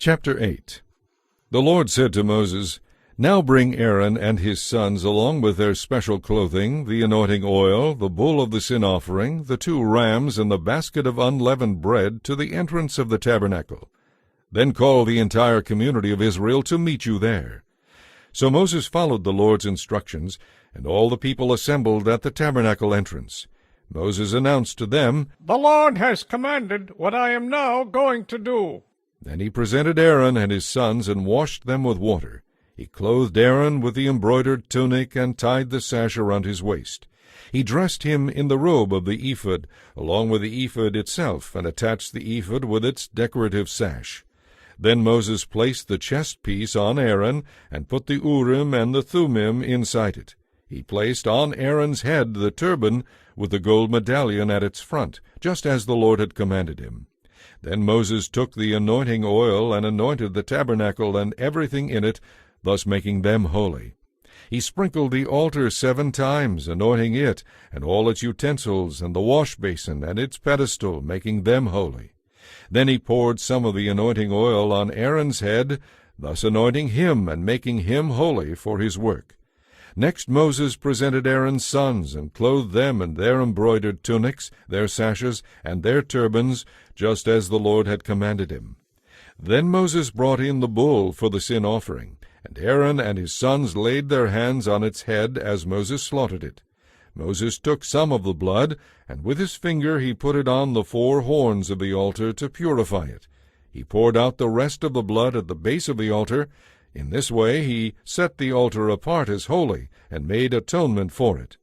Chapter 8. The Lord said to Moses, Now bring Aaron and his sons along with their special clothing, the anointing oil, the bull of the sin offering, the 2 rams, and the basket of unleavened bread to the entrance of the tabernacle. Then call the entire community of Israel to meet you there. So Moses followed the Lord's instructions, and all the people assembled at the tabernacle entrance. Moses announced to them, The Lord has commanded what I am now going to do. Then he presented Aaron and his sons and washed them with water. He clothed Aaron with the embroidered tunic and tied the sash around his waist. He dressed him in the robe of the ephod, along with the ephod itself, and attached the ephod with its decorative sash. Then Moses placed the chest piece on Aaron, and put the Urim and the Thummim inside it. He placed on Aaron's head the turban with the gold medallion at its front, just as the Lord had commanded him. Then Moses took the anointing oil and anointed the tabernacle and everything in it, thus making them holy. He sprinkled the altar 7 times, anointing it, and all its utensils, and the wash basin and its pedestal, making them holy. Then he poured some of the anointing oil on Aaron's head, thus anointing him and making him holy for his work. Next Moses presented Aaron's sons, and clothed them in their embroidered tunics, their sashes, and their turbans, just as the Lord had commanded him. Then Moses brought in the bull for the sin offering, and Aaron and his sons laid their hands on its head as Moses slaughtered it. Moses took some of the blood, and with his finger he put it on the 4 horns of the altar to purify it. He poured out the rest of the blood at the base of the altar. In this way he set the altar apart as holy, and made atonement for it.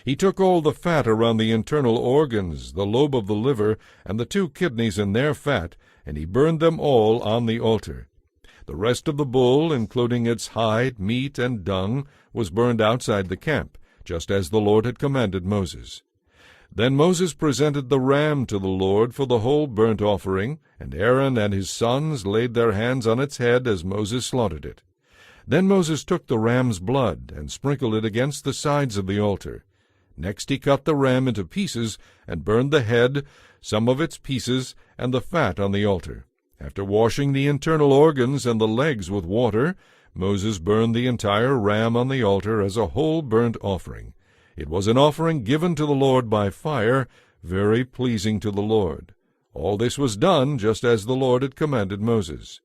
He took all the fat around the internal organs, the lobe of the liver, and the 2 kidneys and their fat, and he burned them all on the altar. The rest of the bull, including its hide, meat, and dung, was burned outside the camp, just as the Lord had commanded Moses. Then Moses presented the ram to the Lord for the whole burnt offering, and Aaron and his sons laid their hands on its head as Moses slaughtered it. Then Moses took the ram's blood and sprinkled it against the sides of the altar. Next he cut the ram into pieces and burned the head, some of its pieces, and the fat on the altar. After washing the internal organs and the legs with water, Moses burned the entire ram on the altar as a whole burnt offering. It was an offering given to the Lord by fire, very pleasing to the Lord. All this was done just as the Lord had commanded Moses.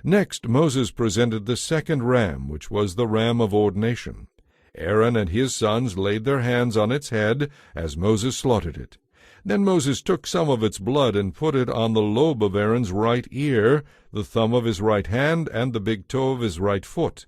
Next Moses presented the 2nd ram, which was the ram of ordination. Aaron and his sons laid their hands on its head as Moses slaughtered it. Then Moses took some of its blood and put it on the lobe of Aaron's right ear, the thumb of his right hand, and the big toe of his right foot.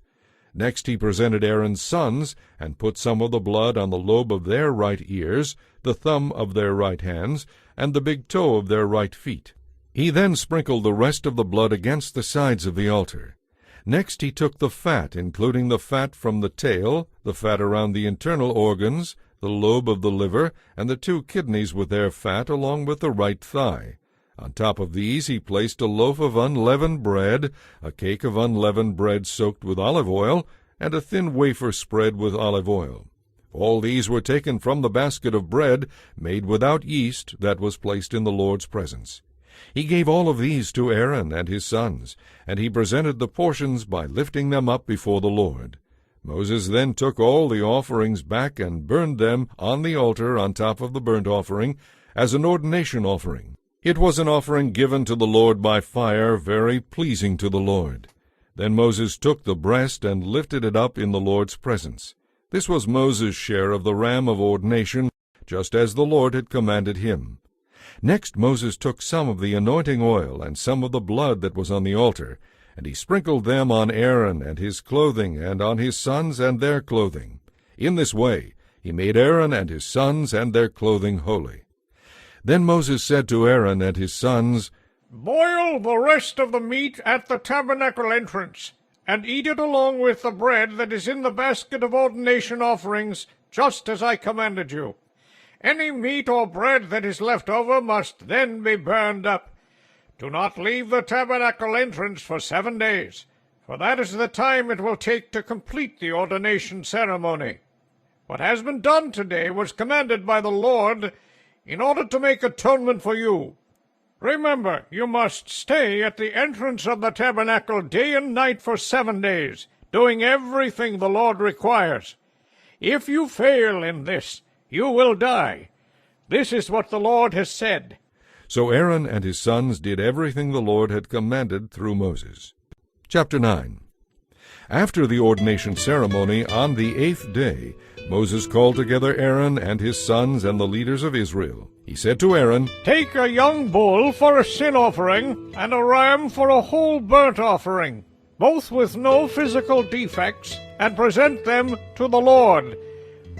Next he presented Aaron's sons, and put some of the blood on the lobe of their right ears, the thumb of their right hands, and the big toe of their right feet. He then sprinkled the rest of the blood against the sides of the altar. Next he took the fat, including the fat from the tail, the fat around the internal organs, the lobe of the liver, and the 2 kidneys with their fat, along with the right thigh. On top of these he placed a loaf of unleavened bread, a cake of unleavened bread soaked with olive oil, and a thin wafer spread with olive oil. All these were taken from the basket of bread made without yeast that was placed in the Lord's presence. He gave all of these to Aaron and his sons, and he presented the portions by lifting them up before the Lord. Moses then took all the offerings back and burned them on the altar on top of the burnt offering as an ordination offering. It was an offering given to the Lord by fire, very pleasing to the Lord. Then Moses took the breast and lifted it up in the Lord's presence. This was Moses' share of the ram of ordination, just as the Lord had commanded him. Next Moses took some of the anointing oil and some of the blood that was on the altar, and he sprinkled them on Aaron and his clothing, and on his sons and their clothing. In this way he made Aaron and his sons and their clothing holy. Then Moses said to Aaron and his sons, Boil the rest of the meat at the tabernacle entrance, and eat it along with the bread that is in the basket of ordination offerings, just as I commanded you. Any meat or bread that is left over must then be burned up. Do not leave the tabernacle entrance for 7 days, for that is the time it will take to complete the ordination ceremony. What has been done today was commanded by the Lord in order to make atonement for you. Remember, you must stay at the entrance of the tabernacle day and night for 7 days, doing everything the Lord requires. If you fail in this, you will die. This is what the Lord has said." So Aaron and his sons did everything the Lord had commanded through Moses. Chapter 9. After the ordination ceremony, on the 8th day, Moses called together Aaron and his sons and the leaders of Israel. He said to Aaron, "Take a young bull for a sin offering, and a ram for a whole burnt offering, both with no physical defects, and present them to the Lord.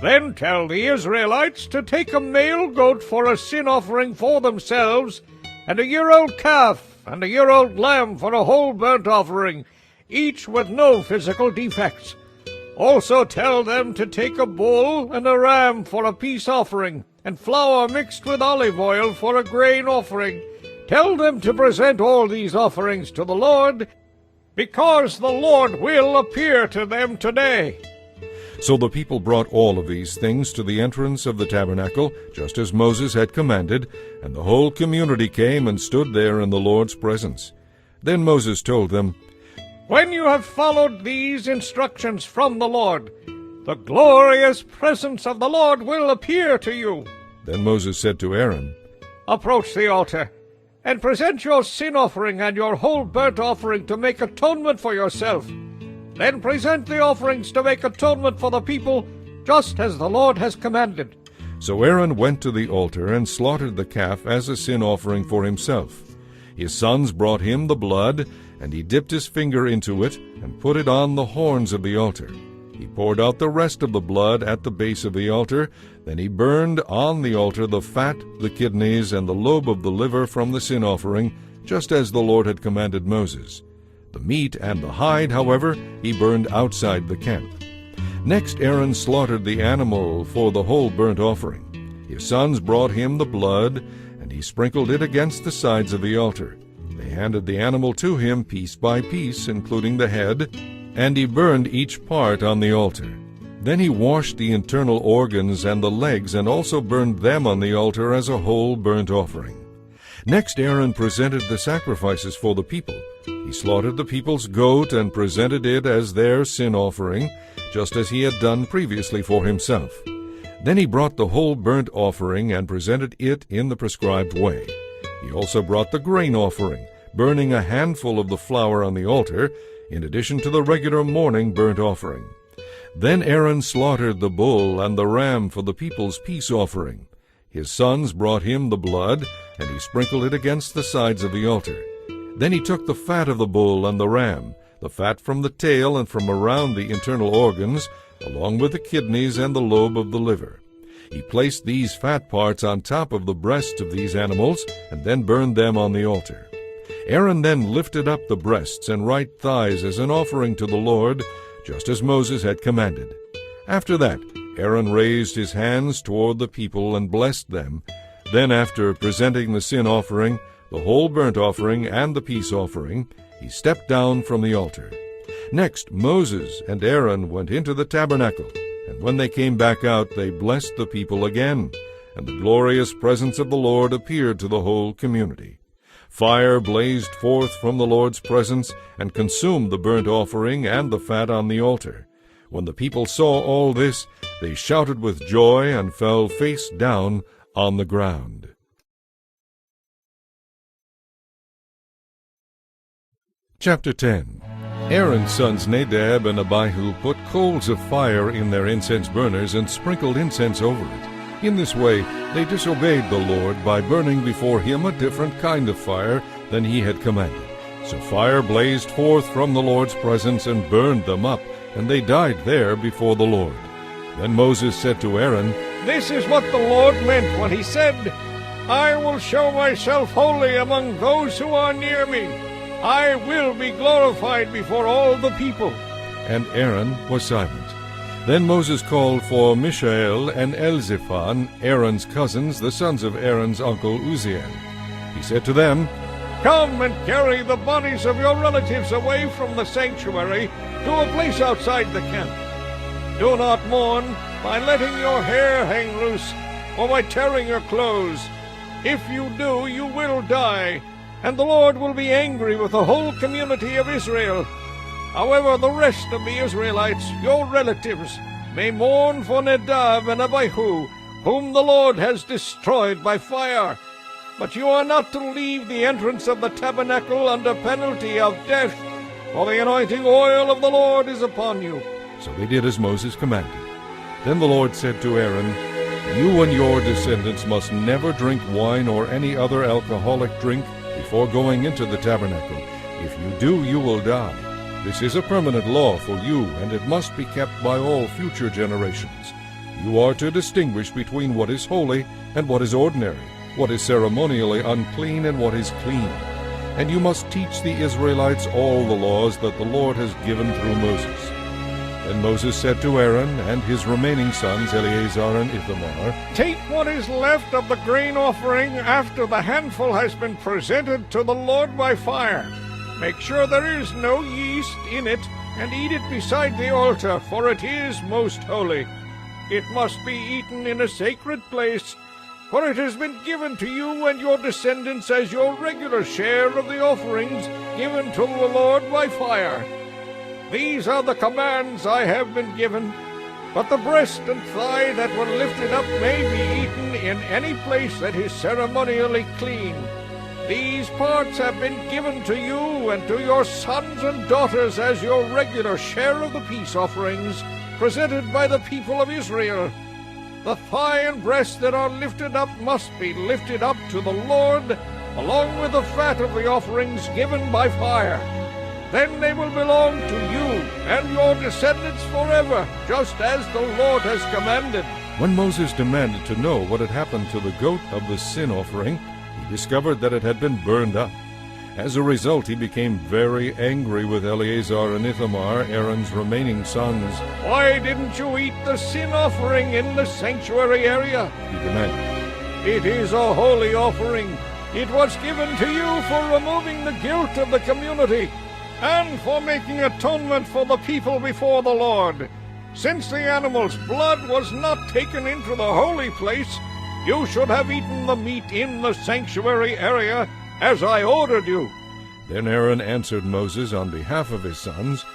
Then tell the Israelites to take a male goat for a sin offering for themselves, and a year-old calf and a year-old lamb for a whole burnt offering, each with no physical defects. Also tell them to take a bull and a ram for a peace offering, and flour mixed with olive oil for a grain offering. Tell them to present all these offerings to the Lord, because the Lord will appear to them today." So the people brought all of these things to the entrance of the tabernacle, just as Moses had commanded, and the whole community came and stood there in the Lord's presence. Then Moses told them, "When you have followed these instructions from the Lord, the glorious presence of the Lord will appear to you." Then Moses said to Aaron, "Approach the altar, and present your sin offering and your whole burnt offering to make atonement for yourself. Then present the offerings to make atonement for the people, just as the Lord has commanded." So Aaron went to the altar and slaughtered the calf as a sin offering for himself. His sons brought him the blood, and he dipped his finger into it and put it on the horns of the altar. He poured out the rest of the blood at the base of the altar. Then he burned on the altar the fat, the kidneys, and the lobe of the liver from the sin offering, just as the Lord had commanded Moses. The meat and the hide, however, he burned outside the camp. Next Aaron slaughtered the animal for the whole burnt offering. His sons brought him the blood, and he sprinkled it against the sides of the altar. They handed the animal to him piece by piece, including the head, and he burned each part on the altar. Then he washed the internal organs and the legs, and also burned them on the altar as a whole burnt offering. Next Aaron presented the sacrifices for the people. He slaughtered the people's goat and presented it as their sin offering, just as he had done previously for himself. Then he brought the whole burnt offering and presented it in the prescribed way. He also brought the grain offering, burning a handful of the flour on the altar, in addition to the regular morning burnt offering. Then Aaron slaughtered the bull and the ram for the people's peace offering. His sons brought him the blood, and he sprinkled it against the sides of the altar. Then he took the fat of the bull and the ram, the fat from the tail and from around the internal organs, along with the kidneys and the lobe of the liver. He placed these fat parts on top of the breasts of these animals, and then burned them on the altar. Aaron then lifted up the breasts and right thighs as an offering to the Lord, just as Moses had commanded. After that, Aaron raised his hands toward the people and blessed them. Then, after presenting the sin offering, the whole burnt offering, and the peace offering, he stepped down from the altar. Next, Moses and Aaron went into the tabernacle, and when they came back out, they blessed the people again, and the glorious presence of the Lord appeared to the whole community. Fire blazed forth from the Lord's presence and consumed the burnt offering and the fat on the altar. When the people saw all this, they shouted with joy and fell face down on the ground. Chapter 10. Aaron's sons Nadab and Abihu put coals of fire in their incense burners and sprinkled incense over it. In this way they disobeyed the Lord by burning before him a different kind of fire than he had commanded. So fire blazed forth from the Lord's presence and burned them up, and they died there before the Lord. Then Moses said to Aaron, "This is what the Lord meant when he said, 'I will show myself holy among those who are near me. I will be glorified before all the people.'" And Aaron was silent. Then Moses called for Mishael and Elzaphan, Aaron's cousins, the sons of Aaron's uncle Uzziel. He said to them, "Come and carry the bodies of your relatives away from the sanctuary to a place outside the camp. Do not mourn by letting your hair hang loose or by tearing your clothes. If you do, you will die, and the Lord will be angry with the whole community of Israel. However, the rest of the Israelites, your relatives, may mourn for Nadab and Abihu, whom the Lord has destroyed by fire. But you are not to leave the entrance of the tabernacle under penalty of death, for the anointing oil of the Lord is upon you." So they did as Moses commanded. Then the Lord said to Aaron, "You and your descendants must never drink wine or any other alcoholic drink before going into the tabernacle. If you do, you will die. This is a permanent law for you, and it must be kept by all future generations. You are to distinguish between what is holy and what is ordinary, what is ceremonially unclean and what is clean. And you must teach the Israelites all the laws that the Lord has given through Moses." Then Moses said to Aaron and his remaining sons, Eleazar and Ithamar, "Take what is left of the grain offering after the handful has been presented to the Lord by fire. Make sure there is no yeast in it, and eat it beside the altar, for it is most holy. It must be eaten in a sacred place, for it has been given to you and your descendants as your regular share of the offerings given to the Lord by fire. These are the commands I have been given, but the breast and thigh that were lifted up may be eaten in any place that is ceremonially clean. These parts have been given to you and to your sons and daughters as your regular share of the peace offerings presented by the people of Israel. The thigh and breast that are lifted up must be lifted up to the Lord, along with the fat of the offerings given by fire. Then they will belong to you and your descendants forever, just as the Lord has commanded." When Moses demanded to know what had happened to the goat of the sin offering, he discovered that it had been burned up. As a result, he became very angry with Eleazar and Ithamar, Aaron's remaining sons. "Why didn't you eat the sin offering in the sanctuary area?" he demanded. "It is a holy offering. It was given to you for removing the guilt of the community and for making atonement for the people before the Lord. Since the animal's blood was not taken into the holy place, you should have eaten the meat in the sanctuary area, as I ordered you." Then Aaron answered Moses on behalf of his sons,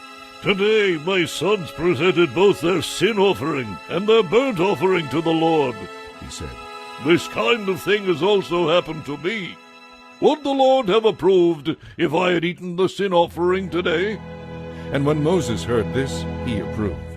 "Today my sons presented both their sin offering and their burnt offering to the Lord," he said. "This kind of thing has also happened to me. Would the Lord have approved if I had eaten the sin offering today?" And when Moses heard this, he approved.